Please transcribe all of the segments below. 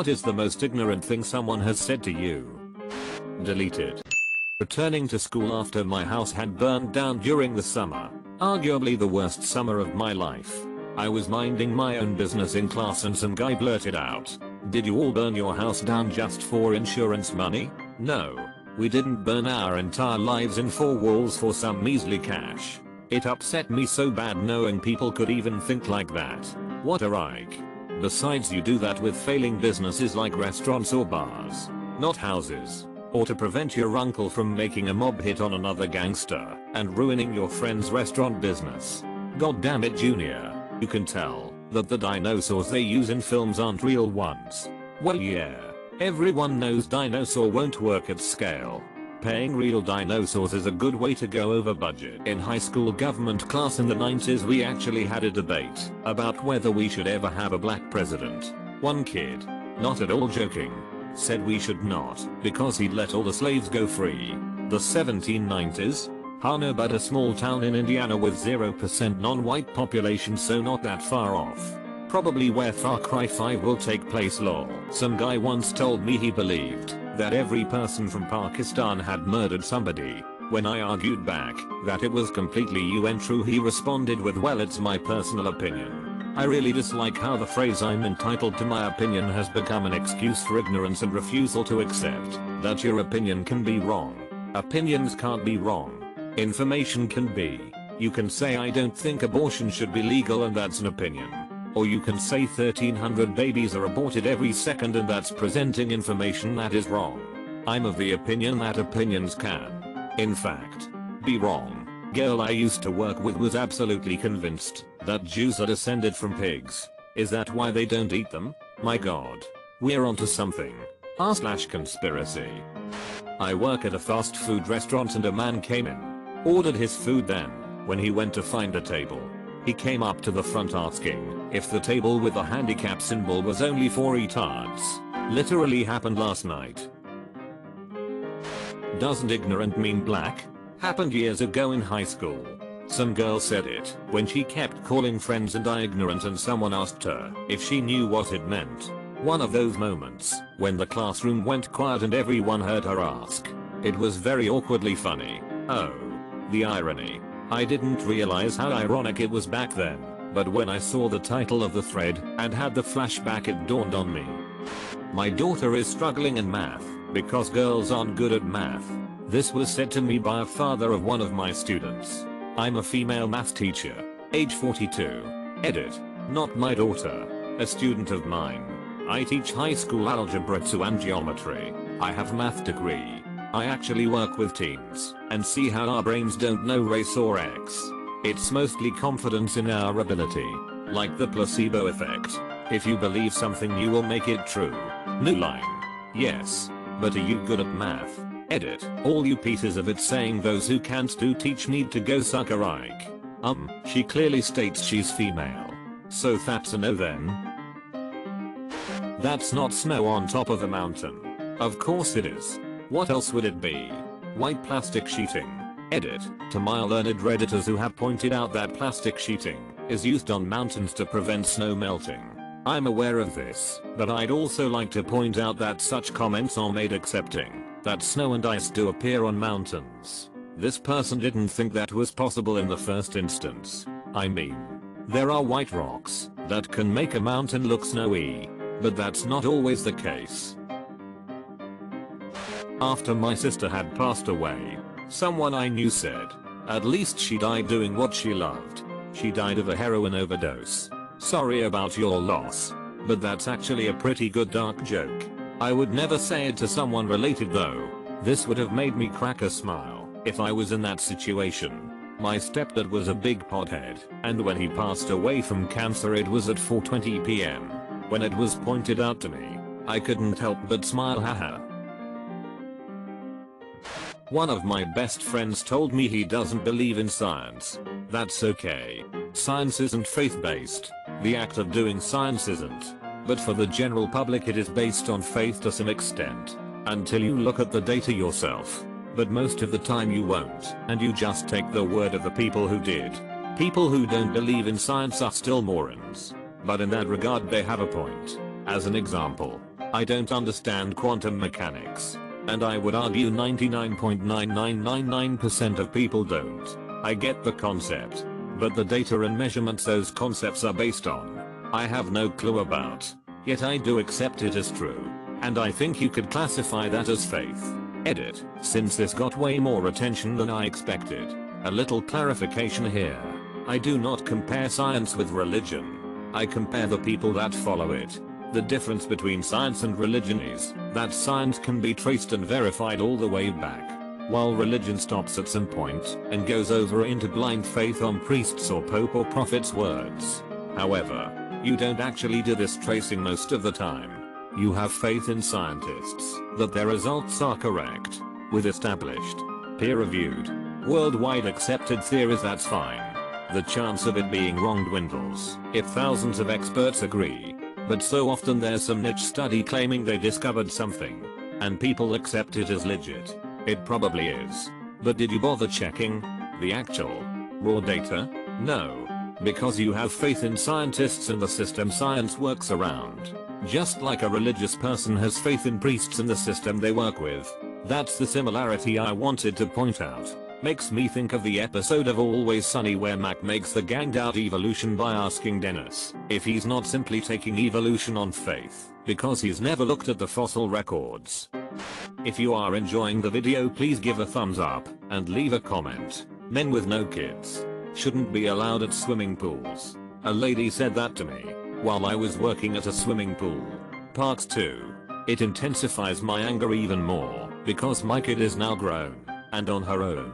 What is the most ignorant thing someone has said to you? Deleted. Returning to school after my house had burned down during the summer. Arguably the worst summer of my life. I was minding my own business in class and some guy blurted out, "Did you all burn your house down just for insurance money?" No. We didn't burn our entire lives in four walls for some measly cash. It upset me so bad knowing people could even think like that. What a rike. Besides, you do that with failing businesses like restaurants or bars, not houses. Or to prevent your uncle from making a mob hit on another gangster and ruining your friend's restaurant business. God damn it, Junior. You can tell that the dinosaurs they use in films aren't real ones. Well, yeah. Everyone knows dinosaur won't work at scale. Paying real dinosaurs is a good way to go over budget. In high school government class in the 90s we actually had a debate about whether we should ever have a black president. One kid, not at all joking, said we should not because he'd let all the slaves go free. The 1790s? No, but a small town in Indiana with 0% non-white population, so not that far off. Probably where Far Cry 5 will take place, lol. Some guy once told me he believed that every person from Pakistan had murdered somebody. When I argued back that it was completely untrue, he responded with, "Well, it's my personal opinion." I really dislike how the phrase "I'm entitled to my opinion" has become an excuse for ignorance and refusal to accept that your opinion can be wrong. Opinions can't be wrong. Information can be. You can say "I don't think abortion should be legal" and that's an opinion. Or you can say 1,300 babies are aborted every second and that's presenting information that is wrong. I'm of the opinion that opinions can, in fact, be wrong. Girl I used to work with was absolutely convinced that Jews are descended from pigs. Is that why they don't eat them? My god. We're onto something. r/conspiracy. I work at a fast food restaurant and a man came in. Ordered his food, then, when he went to find a table, he came up to the front asking if the table with the handicap symbol was only for retards. Literally happened last night. Doesn't ignorant mean black? Happened years ago in high school. Some girl said it when she kept calling friends and I ignorant and someone asked her if she knew what it meant. One of those moments when the classroom went quiet and everyone heard her ask. It was very awkwardly funny. Oh, the irony. I didn't realize how ironic it was back then, but when I saw the title of the thread and had the flashback it dawned on me. My daughter is struggling in math because girls aren't good at math. This was said to me by a father of one of my students. I'm a female math teacher, age 42. Edit. Not my daughter. A student of mine. I teach high school algebra 2 and geometry. I have math degree. I actually work with teens and see how our brains don't know race or X. It's mostly confidence in our ability. Like the placebo effect. If you believe something you will make it true. New line. Yes. But are you good at math? Edit. All you pieces of it saying those who can't do teach need to go suck a rike. She clearly states she's female. So that's a no then? That's not snow on top of a mountain. Of course it is. What else would it be? White plastic sheeting. Edit. To my learned redditors who have pointed out that plastic sheeting is used on mountains to prevent snow melting. I'm aware of this, but I'd also like to point out that such comments are made accepting that snow and ice do appear on mountains. This person didn't think that was possible in the first instance. I mean, there are white rocks that can make a mountain look snowy, but that's not always the case. After my sister had passed away, someone I knew said, "At least she died doing what she loved." She died of a heroin overdose. Sorry about your loss, but that's actually a pretty good dark joke. I would never say it to someone related though. This would have made me crack a smile if I was in that situation. My stepdad was a big pothead, and when he passed away from cancer it was at 4:20 p.m. When it was pointed out to me, I couldn't help but smile, haha. One of my best friends told me he doesn't believe in science. That's okay. Science isn't faith-based. The act of doing science isn't. But for the general public it is based on faith to some extent. Until you look at the data yourself. But most of the time you won't, and you just take the word of the people who did. People who don't believe in science are still morons. But in that regard they have a point. As an example, I don't understand quantum mechanics. And I would argue 99.9999% of people don't. I get the concept. But the data and measurements those concepts are based on, I have no clue about. Yet I do accept it as true. And I think you could classify that as faith. Edit. Since this got way more attention than I expected. A little clarification here. I do not compare science with religion. I compare the people that follow it. The difference between science and religion is that science can be traced and verified all the way back, while religion stops at some point and goes over into blind faith on priests or pope or prophet's words. However, you don't actually do this tracing most of the time. You have faith in scientists that their results are correct, with established, peer-reviewed, worldwide accepted theories. That's fine. The chance of it being wrong dwindles if thousands of experts agree. But so often there's some niche study claiming they discovered something, and people accept it as legit. It probably is. But did you bother checking the actual raw data? No. Because you have faith in scientists and the system science works around. Just like a religious person has faith in priests and the system they work with. That's the similarity I wanted to point out. Makes me think of the episode of Always Sunny where Mac makes the gang doubt evolution by asking Dennis if he's not simply taking evolution on faith because he's never looked at the fossil records. If you are enjoying the video, please give a thumbs up and leave a comment. Men with no kids shouldn't be allowed at swimming pools. A lady said that to me while I was working at a swimming pool. Parks too. It intensifies my anger even more because my kid is now grown and on her own.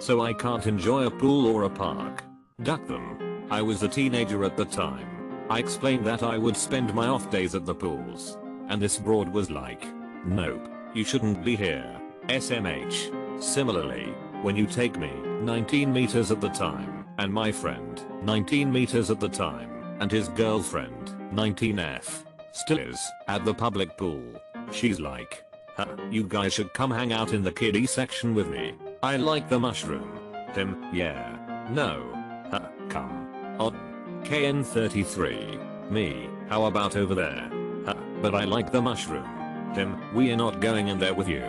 So I can't enjoy a pool or a park. Duck them. I was a teenager at the time. I explained that I would spend my off days at the pools. And this broad was like, nope, you shouldn't be here. SMH. Similarly, when you take me, 19 meters at the time, and my friend, 19 meters at the time, and his girlfriend, 19F, still is, at the public pool, she's like, huh, you guys should come hang out in the kiddie section with me. I like the mushroom. Him, yeah. No. Come on. KN33. Me, how about over there? But I like the mushroom. Him, we're not going in there with you.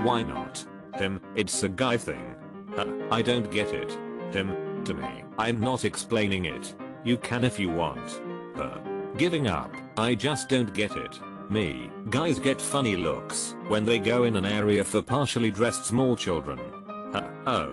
Why not? Him, it's a guy thing. I don't get it. Him, to me, I'm not explaining it. You can if you want. Giving up, I just don't get it. Me, guys get funny looks when they go in an area for partially dressed small children. Oh.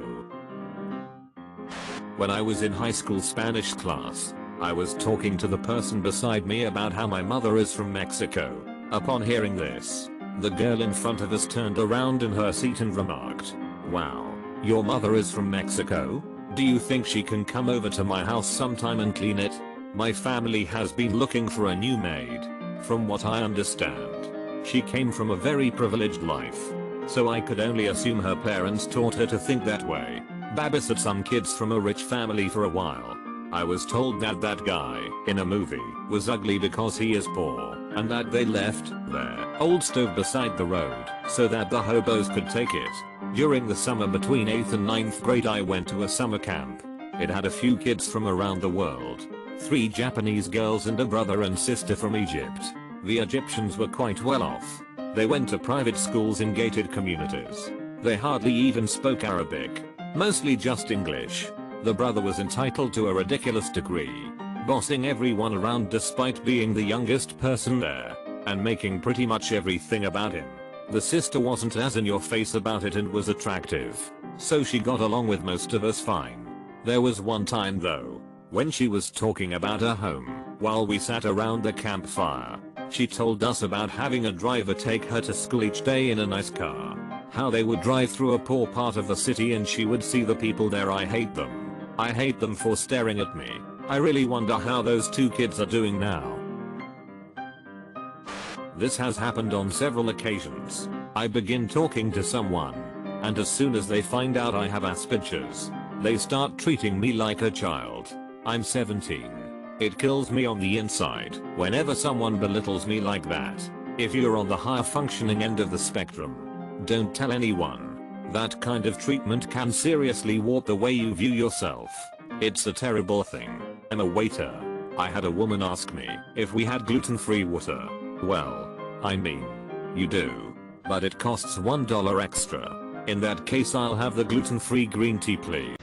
When I was in high school Spanish class, I was talking to the person beside me about how my mother is from Mexico. Upon hearing this, the girl in front of us turned around in her seat and remarked, "Wow, your mother is from Mexico? Do you think she can come over to my house sometime and clean it? My family has been looking for a new maid. From what I understand, she came from a very privileged life. So I could only assume her parents taught her to think that way. Babysat some kids from a rich family for a while. I was told that that guy in a movie was ugly because he is poor, and that they left their old stove beside the road so that the hobos could take it. During the summer between 8th and 9th grade I went to a summer camp. It had a few kids from around the world. 3 Japanese girls and a brother and sister from Egypt. The Egyptians were quite well off. They went to private schools in gated communities. They hardly even spoke Arabic. Mostly just English. The brother was entitled to a ridiculous degree, bossing everyone around despite being the youngest person there, and making pretty much everything about him. The sister wasn't as in your face about it and was attractive, so she got along with most of us fine. There was one time though, when she was talking about her home, while we sat around the campfire, she told us about having a driver take her to school each day in a nice car. How they would drive through a poor part of the city and she would see the people there. I hate them. I hate them for staring at me. I really wonder how those 2 kids are doing now. This has happened on several occasions. I begin talking to someone, and as soon as they find out I have Asperger's, they start treating me like a child. I'm 17. It kills me on the inside whenever someone belittles me like that. If you're on the higher functioning end of the spectrum, don't tell anyone. That kind of treatment can seriously warp the way you view yourself. It's a terrible thing. I'm a waiter. I had a woman ask me if we had gluten-free water. Well, I mean, you do. But it costs $1 extra. In that case I'll have the gluten-free green tea please.